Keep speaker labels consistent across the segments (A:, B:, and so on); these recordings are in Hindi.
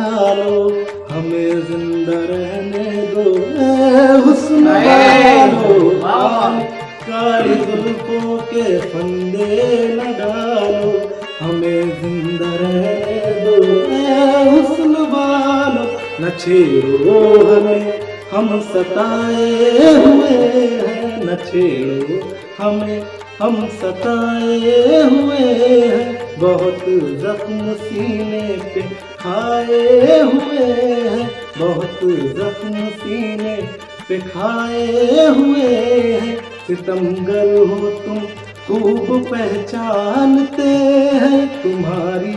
A: डालो, हमें जिंदा रहने दो ए हुस्न वालो। काली जुल्फों के फंदे न डालो, हमें जिंदा रहने दो ए हुस्न वालो। न छेड़ो हमें, हम सताए हुए हैं, न छेड़ो हमें, हम सताए हुए हैं। बहुत जख्म सीने पे खाए हुए हैं, बहुत जख्म सीने पे खाए हुए हैं। सितमगर हो तुम खूब पहचानते हैं, तुम्हारी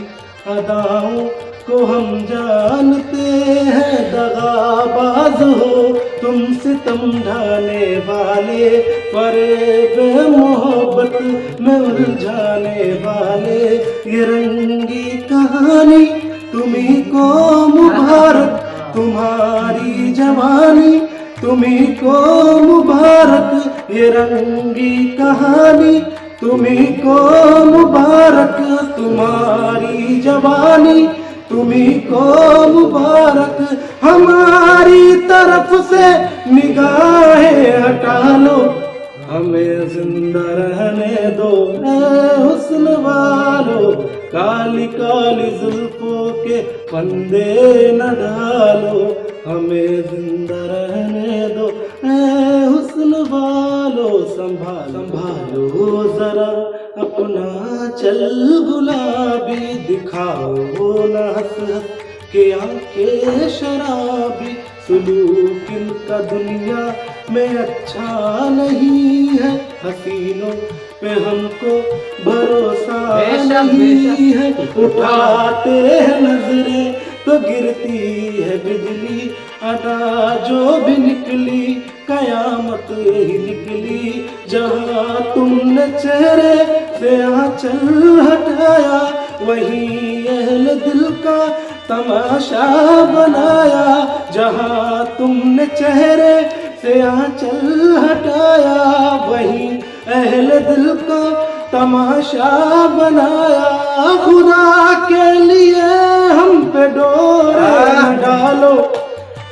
A: अदाओं को हम जानते हैं। दगाबाज हो तुम सितम ढाने वाले, फरेब मोहब्बत में उलझाने वाले। ये रंगी कहानी तुम्हीं को मुबारक, तुम्हारी जवानी तुम्हीं को मुबारक। ये रंगी कहानी तुम्हीं को मुबारक, तुम्हारी जवानी तुम्हीं को मुबारक। हमारी तरफ से निगाहें हटा लो, हमें जिंदा रहने दो ए हुस्न वालो। काली काली जुल्फों के फंदे न डालो, हमें जिंदा रहने दो ए हुस्न वालो। संभालो जरा अपना चल गुलाबी, दिखाओ न हंस हंस के आंखें शराबी। सुलूक इनका दुनिया में अच्छा नहीं है, हसीनों पे हमको भरोसा नहीं है। उठाते हैं नजरें तो गिरती है बिजली, अदा जो भी निकली कयामत ही निकली। जहाँ तुमने चेहरे से आंचल हटाया, वहीं अहले दिल का तमाशा बनाया। जहाँ तुमने चेहरे से आंचल हटाया, वहीं अहले दिल का तमाशा बनाया। खुदा के लिए हम पे डोरे न डालो,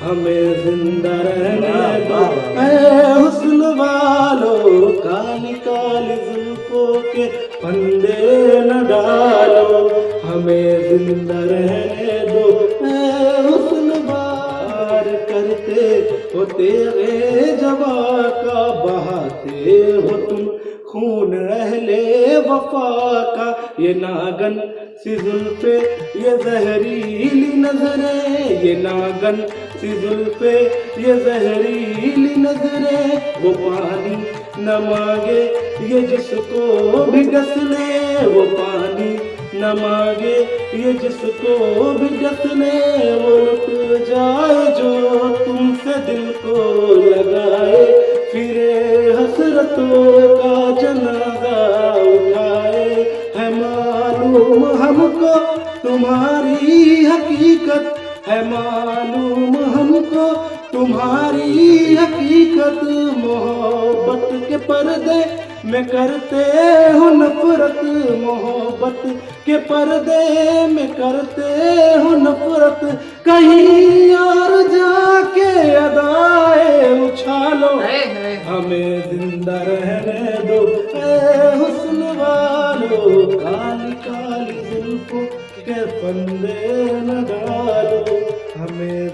A: हमें जिंदा रहने दो ऐ हुस्न वालो। काली काली जुल्फों के फंदे न डालो, हमें जिंदा रहने दो ऐ हुस्न वार। करते हो तेरे जवा का, बहाते हो तुम खून अहले वफा का। ये नागन सी जुल्फे, ये जहरीली नजरें, ये नागन सी जुल्फे, ये जहरीली नजरें। वो पानी न मांगे ये जिसको भी डस ले, वो पानी न मांगे ये जिसको भी डस ले। वो लुट जाए जो तुमसे दिल को लगाए, फिरे हसरतों का जनाजा उठाए। है मालूम हमको तुम्हारी हकीकत, है मालूम हमको तुम्हारी हकीकत। मोहब्बत के पर्दे में करते हो नफरत, मोहब्बत के पर्दे में करते हो नफरत। कहीं और जाके अदाए उछालो, हमें जिंदा रहने दो ए हुस्न वालो। काली काली जुल्फों के फंदे न डालो, हमें